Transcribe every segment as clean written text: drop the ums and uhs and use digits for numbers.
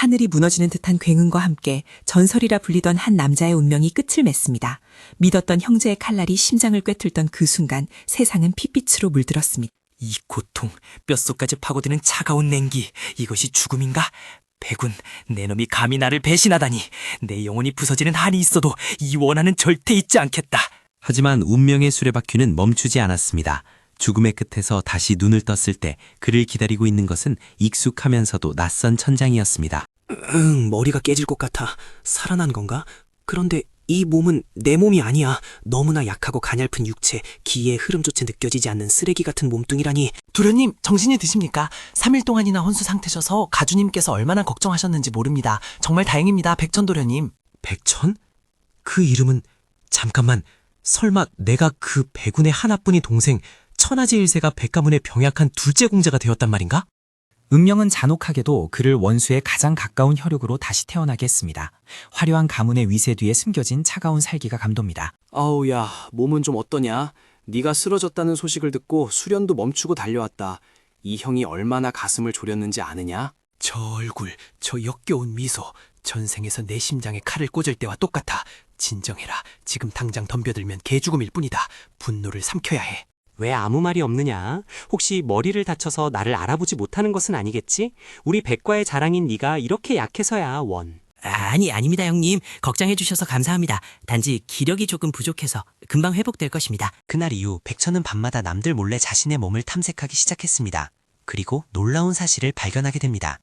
하늘이 무너지는 듯한 굉음과 함께 전설이라 불리던 한 남자의 운명이 끝을 맺습니다. 믿었던 형제의 칼날이 심장을 꿰뚫던 그 순간 세상은 핏빛으로 물들었습니다. 이 고통, 뼛속까지 파고드는 차가운 냉기, 이것이 죽음인가? 백운, 내 놈이 감히 나를 배신하다니. 내 영혼이 부서지는 한이 있어도 이 원한은 절대 잊지 않겠다. 하지만 운명의 수레바퀴는 멈추지 않았습니다. 죽음의 끝에서 다시 눈을 떴을 때 그를 기다리고 있는 것은 익숙하면서도 낯선 천장이었습니다. 머리가 깨질 것 같아. 살아난 건가? 그런데 이 몸은 내 몸이 아니야. 너무나 약하고 가냘픈 육체, 기의 흐름조차 느껴지지 않는 쓰레기 같은 몸뚱이라니. 도련님, 정신이 드십니까? 3일 동안이나 혼수 상태셔서 가주님께서 얼마나 걱정하셨는지 모릅니다. 정말 다행입니다, 백천도련님. 백천? 그 이름은... 잠깐만, 설마 내가 그 백운의 하나뿐인 동생 천하제 1세가 백가문의 병약한 둘째 공자가 되었단 말인가? 운명은 잔혹하게도 그를 원수의 가장 가까운 혈육으로 다시 태어나게 했습니다. 화려한 가문의 위세 뒤에 숨겨진 차가운 살기가 감돕니다. 아우 야, 몸은 좀 어떠냐? 네가 쓰러졌다는 소식을 듣고 수련도 멈추고 달려왔다. 이 형이 얼마나 가슴을 졸였는지 아느냐? 저 얼굴, 저 역겨운 미소, 전생에서 내 심장에 칼을 꽂을 때와 똑같아. 진정해라. 지금 당장 덤벼들면 개죽음일 뿐이다. 분노를 삼켜야 해. 왜 아무 말이 없느냐? 혹시 머리를 다쳐서 나를 알아보지 못하는 것은 아니겠지? 우리 백과의 자랑인 네가 이렇게 약해서야, 원. 아닙니다, 형님. 걱정해 주셔서 감사합니다. 단지 기력이 조금 부족해서 금방 회복될 것입니다. 그날 이후 백천은 밤마다 남들 몰래 자신의 몸을 탐색하기 시작했습니다. 그리고 놀라운 사실을 발견하게 됩니다.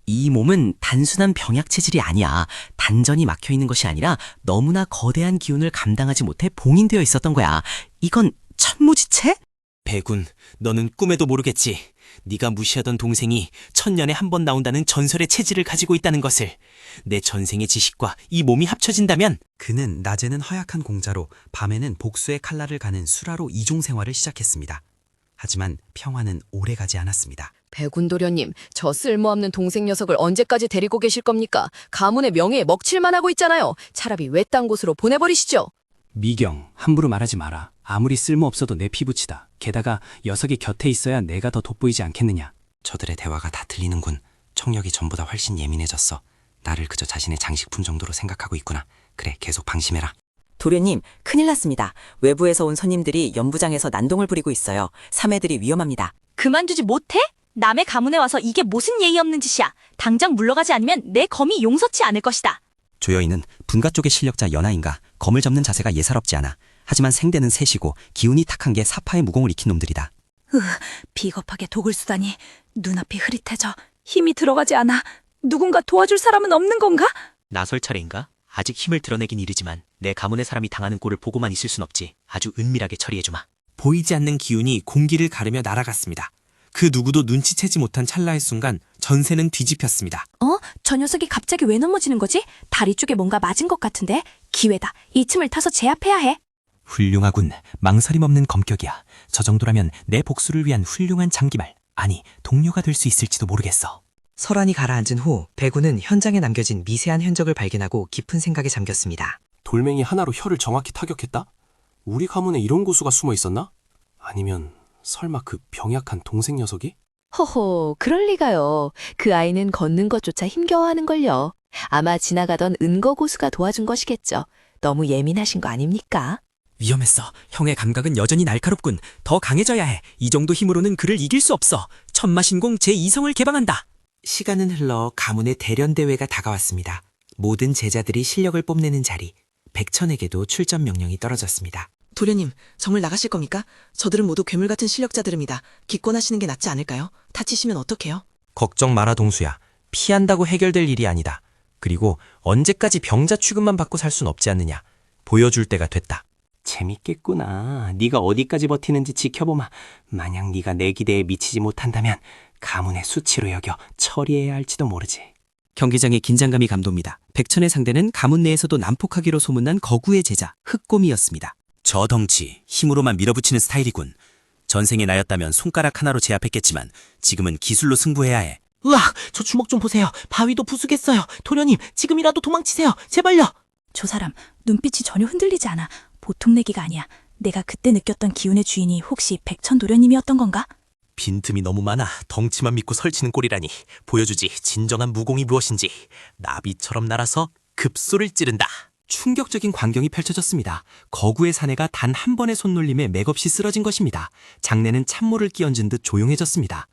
이 몸은 단순한 병약 체질이 아니야. 단전이 막혀 있는 것이 아니라 너무나 거대한 기운을 감당하지 못해 봉인되어 있었던 거야. 이건 천무지체? 백운, 너는 꿈에도 모르겠지. 네가 무시하던 동생이 천년에 한 번 나온다는 전설의 체질을 가지고 있다는 것을. 내 전생의 지식과 이 몸이 합쳐진다면. 그는 낮에는 허약한 공자로 밤에는 복수의 칼날을 가는 수라로 이종 생활을 시작했습니다. 하지만 평화는 오래가지 않았습니다. 백운도련님, 저 쓸모없는 동생 녀석을 언제까지 데리고 계실 겁니까? 가문의 명예에 먹칠만 하고 있잖아요. 차라리 외딴 곳으로 보내버리시죠. 미경, 함부로 말하지 마라. 아무리 쓸모없어도 내 피부치다. 게다가 녀석이 곁에 있어야 내가 더 돋보이지 않겠느냐. 저들의 대화가 다 들리는군. 청력이 전보다 훨씬 예민해졌어. 나를 그저 자신의 장식품 정도로 생각하고 있구나. 그래, 계속 방심해라. 도련님, 큰일 났습니다. 외부에서 온 손님들이 연부장에서 난동을 부리고 있어요. 사매들이 위험합니다. 그만두지 못해? 남의 가문에 와서 이게 무슨 예의 없는 짓이야. 당장 물러가지 않으면 내 검이 용서치 않을 것이다. 조여인은 분가 쪽의 실력자 연하인가 검을 접는 자세가 예사롭지 않아. 하지만 생대는 셋이고 기운이 탁한 게 사파의 무공을 익힌 놈들이다. 비겁하게 독을 쓰다니. 눈앞이 흐릿해져. 힘이 들어가지 않아. 누군가 도와줄 사람은 없는 건가? 나설 차례인가? 아직 힘을 드러내긴 이르지만 내 가문의 사람이 당하는 꼴을 보고만 있을 순 없지. 아주 은밀하게 처리해주마. 보이지 않는 기운이 공기를 가르며 날아갔습니다. 그 누구도 눈치채지 못한 찰나의 순간 전세는 뒤집혔습니다. 저 녀석이 갑자기 왜 넘어지는 거지? 다리 쪽에 뭔가 맞은 것 같은데? 기회다. 이 틈을 타서 제압해야 해. 훌륭하군. 망설임 없는 검격이야. 저 정도라면 내 복수를 위한 훌륭한 장기말, 아니 동료가 될 수 있을지도 모르겠어. 설안이 가라앉은 후 백운은 현장에 남겨진 미세한 흔적을 발견하고 깊은 생각에 잠겼습니다. 돌멩이 하나로 혀를 정확히 타격했다? 우리 가문에 이런 고수가 숨어 있었나? 아니면 설마 그 병약한 동생 녀석이? 허허, 그럴 리가요. 그 아이는 걷는 것조차 힘겨워하는걸요. 아마 지나가던 은거고수가 도와준 것이겠죠. 너무 예민하신 거 아닙니까? 위험했어. 형의 감각은 여전히 날카롭군. 더 강해져야 해. 이 정도 힘으로는 그를 이길 수 없어. 천마신공 제2성을 개방한다. 시간은 흘러 가문의 대련대회가 다가왔습니다. 모든 제자들이 실력을 뽐내는 자리, 백천에게도 출전 명령이 떨어졌습니다. 도련님, 정말 나가실 겁니까? 저들은 모두 괴물 같은 실력자들입니다. 기권하시는 게 낫지 않을까요? 다치시면 어떡해요? 걱정 마라 동수야. 피한다고 해결될 일이 아니다. 그리고 언제까지 병자 취급만 받고 살 순 없지 않느냐. 보여줄 때가 됐다. 재밌겠구나. 네가 어디까지 버티는지 지켜보마. 만약 네가 내 기대에 미치지 못한다면 가문의 수치로 여겨 처리해야 할지도 모르지. 경기장의 긴장감이 감돕니다. 백천의 상대는 가문 내에서도 난폭하기로 소문난 거구의 제자 흑곰이었습니다. 저 덩치, 힘으로만 밀어붙이는 스타일이군. 전생에 나였다면 손가락 하나로 제압했겠지만 지금은 기술로 승부해야 해. 으악, 저 주먹 좀 보세요. 바위도 부수겠어요. 도련님, 지금이라도 도망치세요. 제발요. 저 사람, 눈빛이 전혀 흔들리지 않아. 보통 내기가 아니야. 내가 그때 느꼈던 기운의 주인이 혹시 백천도련님이었던 건가? 빈틈이 너무 많아 덩치만 믿고 설치는 꼴이라니. 보여주지 진정한 무공이 무엇인지. 나비처럼 날아서 급소를 찌른다. 충격적인 광경이 펼쳐졌습니다. 거구의 사내가 단 한 번의 손놀림에 맥없이 쓰러진 것입니다. 장내는 찬물을 끼얹은 듯 조용해졌습니다.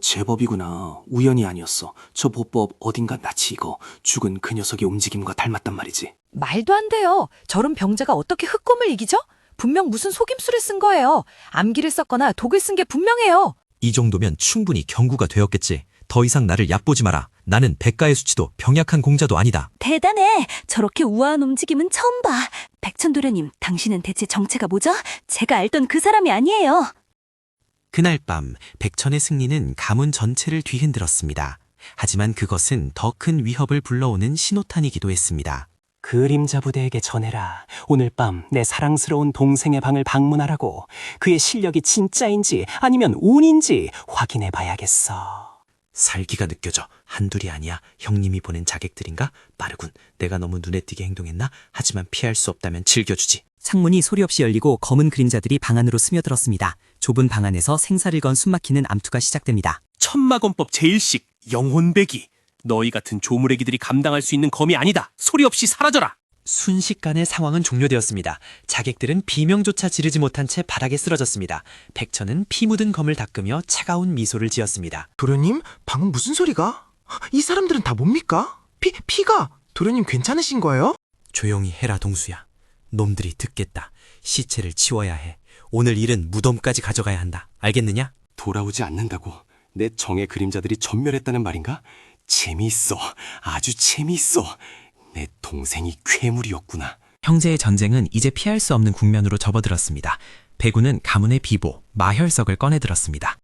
제법이구나. 우연이 아니었어. 저 보법 어딘가 낯이 익어. 죽은 그 녀석의 움직임과 닮았단 말이지. 말도 안 돼요. 저런 병자가 어떻게 흑곰을 이기죠? 분명 무슨 속임수를 쓴 거예요. 암기를 썼거나 독을 쓴 게 분명해요. 이 정도면 충분히 경구가 되었겠지. 더 이상 나를 얕보지 마라. 나는 백가의 수치도 병약한 공자도 아니다. 대단해. 저렇게 우아한 움직임은 처음 봐. 백천도련님, 당신은 대체 정체가 뭐죠? 제가 알던 그 사람이 아니에요. 그날 밤 백천의 승리는 가문 전체를 뒤흔들었습니다. 하지만 그것은 더 큰 위협을 불러오는 신호탄이기도 했습니다. 그림자 부대에게 전해라. 오늘 밤 내 사랑스러운 동생의 방을 방문하라고. 그의 실력이 진짜인지 아니면 운인지 확인해 봐야겠어. 살기가 느껴져. 한둘이 아니야. 형님이 보낸 자객들인가? 빠르군. 내가 너무 눈에 띄게 행동했나? 하지만 피할 수 없다면 즐겨주지. 창문이 소리 없이 열리고 검은 그림자들이 방 안으로 스며들었습니다. 좁은 방 안에서 생사를 건 숨막히는 암투가 시작됩니다. 천마검법 제1식 영혼배기. 너희 같은 조물애기들이 감당할 수 있는 검이 아니다. 소리 없이 사라져라. 순식간에 상황은 종료되었습니다. 자객들은 비명조차 지르지 못한 채 바닥에 쓰러졌습니다. 백천은 피 묻은 검을 닦으며 차가운 미소를 지었습니다. 도련님, 방금 무슨 소리가? 이 사람들은 다 뭡니까? 피가? 도련님 괜찮으신 거예요? 조용히 해라 동수야. 놈들이 듣겠다. 시체를 치워야 해. 오늘 일은 무덤까지 가져가야 한다. 알겠느냐? 돌아오지 않는다고 내 정의 그림자들이 전멸했다는 말인가? 재미있어. 아주 재미있어. 내 동생이 괴물이었구나. 형제의 전쟁은 이제 피할 수 없는 국면으로 접어들었습니다. 배구는 가문의 비보, 마혈석을 꺼내들었습니다.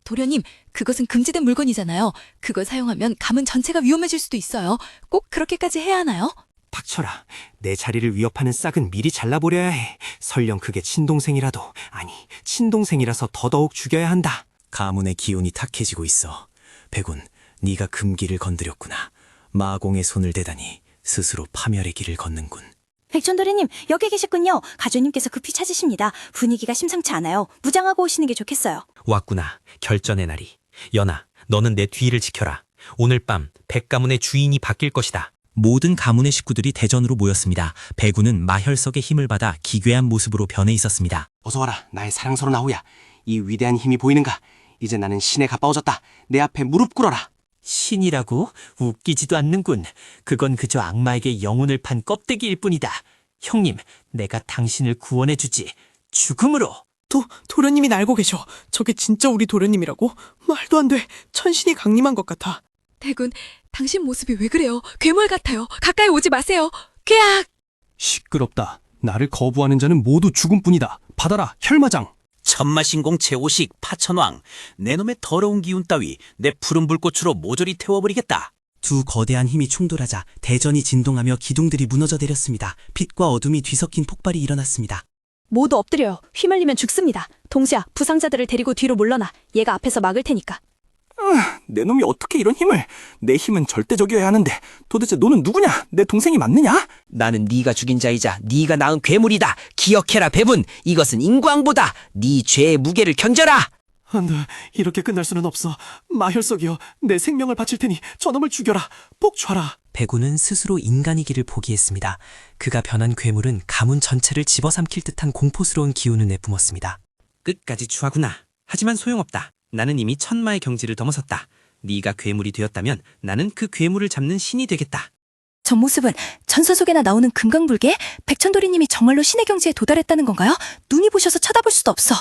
도련님, 그것은 금지된 물건이잖아요. 그걸 사용하면 가문 전체가 위험해질 수도 있어요. 꼭 그렇게까지 해야 하나요? 닥쳐라. 내 자리를 위협하는 싹은 미리 잘라버려야 해. 설령 그게 친동생이라도, 아니 친동생이라서 더더욱 죽여야 한다. 가문의 기운이 탁해지고 있어. 배군, 네가 금기를 건드렸구나. 마공의 손을 대다니 스스로 파멸의 길을 걷는군. 백천도련님, 여기 계셨군요. 가주님께서 급히 찾으십니다. 분위기가 심상치 않아요. 무장하고 오시는 게 좋겠어요. 왔구나. 결전의 날이. 연아, 너는 내 뒤를 지켜라. 오늘 밤 백가문의 주인이 바뀔 것이다. 모든 가문의 식구들이 대전으로 모였습니다. 배구는 마혈석의 힘을 받아 기괴한 모습으로 변해 있었습니다. 어서 와라. 나의 사랑스러운 아우야. 이 위대한 힘이 보이는가? 이제 나는 신에 가까워졌다. 내 앞에 무릎 꿇어라. 신이라고? 웃기지도 않는군. 그건 그저 악마에게 영혼을 판 껍데기일 뿐이다. 형님, 내가 당신을 구원해주지. 죽음으로. 도련님이 알고 계셔. 저게 진짜 우리 도련님이라고? 말도 안 돼. 천신이 강림한 것 같아. 대군, 당신 모습이 왜 그래요? 괴물 같아요. 가까이 오지 마세요. 쾌악! 시끄럽다. 나를 거부하는 자는 모두 죽음뿐이다. 받아라, 혈마장. 천마신공 제5식 파천왕. 내 놈의 더러운 기운 따위 내 푸른 불꽃으로 모조리 태워버리겠다. 두 거대한 힘이 충돌하자 대전이 진동하며 기둥들이 무너져 내렸습니다. 빛과 어둠이 뒤섞인 폭발이 일어났습니다. 모두 엎드려요. 휘말리면 죽습니다. 동시야, 부상자들을 데리고 뒤로 물러나. 얘가 앞에서 막을 테니까. 내 놈이 어떻게 이런 힘을? 내 힘은 절대적이어야 하는데 도대체 너는 누구냐? 내 동생이 맞느냐? 나는 네가 죽인 자이자 네가 낳은 괴물이다. 기억해라 배분. 이것은 인광보다. 네 죄의 무게를 견뎌라. 안 돼. 이렇게 끝날 수는 없어. 마혈석이여. 내 생명을 바칠 테니 저놈을 죽여라. 복주하라. 배구는 스스로 인간이기를 포기했습니다. 그가 변한 괴물은 가문 전체를 집어삼킬 듯한 공포스러운 기운을 내뿜었습니다. 끝까지 추하구나. 하지만 소용없다. 나는 이미 천마의 경지를 넘어섰다. 네가 괴물이 되었다면 나는 그 괴물을 잡는 신이 되겠다. 저 모습은 전설 속에나 나오는 금강불개? 백천도리님이 정말로 신의 경지에 도달했다는 건가요? 눈이 부셔서 쳐다볼 수도 없어.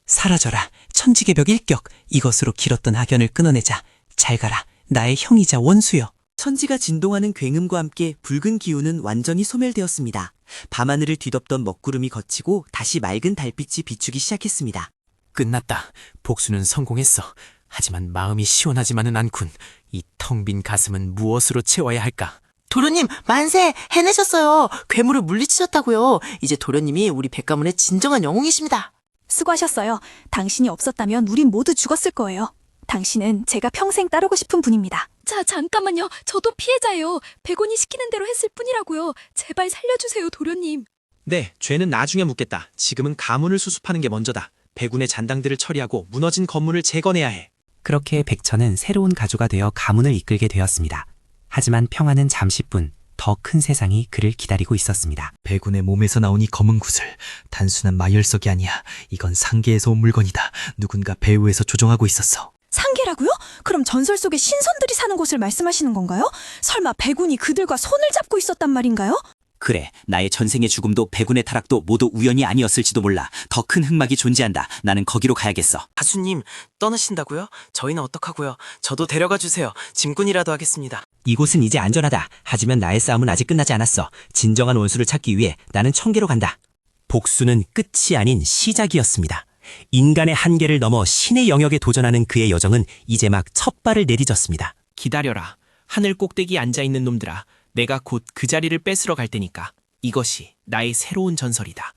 사라져라. 천지개벽 일격. 이것으로 길었던 악연을 끊어내자. 잘 가라. 나의 형이자 원수여. 천지가 진동하는 굉음과 함께 붉은 기운은 완전히 소멸되었습니다. 밤하늘을 뒤덮던 먹구름이 걷히고 다시 맑은 달빛이 비추기 시작했습니다. 끝났다. 복수는 성공했어. 하지만 마음이 시원하지만은 않군. 이 텅 빈 가슴은 무엇으로 채워야 할까? 도련님, 만세! 해내셨어요. 괴물을 물리치셨다고요. 이제 도련님이 우리 백가문의 진정한 영웅이십니다. 수고하셨어요. 당신이 없었다면 우린 모두 죽었을 거예요. 당신은 제가 평생 따르고 싶은 분입니다. 자, 잠깐만요. 저도 피해자예요. 백원이 시키는 대로 했을 뿐이라고요. 제발 살려주세요, 도련님. 네, 죄는 나중에 묻겠다. 지금은 가문을 수습하는 게 먼저다. 백운의 잔당들을 처리하고 무너진 건물을 재건해야 해. 그렇게 백천은 새로운 가주가 되어 가문을 이끌게 되었습니다. 하지만 평화는 잠시뿐, 더 큰 세상이 그를 기다리고 있었습니다. 백운의 몸에서 나온 이 검은 구슬, 단순한 마열석이 아니야. 이건 상계에서 온 물건이다. 누군가 배후에서 조종하고 있었어. 상계라고요? 그럼 전설 속의 신선들이 사는 곳을 말씀하시는 건가요? 설마 백운이 그들과 손을 잡고 있었단 말인가요? 그래, 나의 전생의 죽음도 백운의 타락도 모두 우연이 아니었을지도 몰라. 더 큰 흑막이 존재한다. 나는 거기로 가야겠어. 가수님, 떠나신다고요? 저희는 어떡하고요? 저도 데려가 주세요. 짐꾼이라도 하겠습니다. 이곳은 이제 안전하다. 하지만 나의 싸움은 아직 끝나지 않았어. 진정한 원수를 찾기 위해 나는 청계로 간다. 복수는 끝이 아닌 시작이었습니다. 인간의 한계를 넘어 신의 영역에 도전하는 그의 여정은 이제 막 첫 발을 내디뎠습니다. 기다려라. 하늘 꼭대기 앉아있는 놈들아. 내가 곧 그 자리를 뺏으러 갈 테니까. 이것이 나의 새로운 전설이다.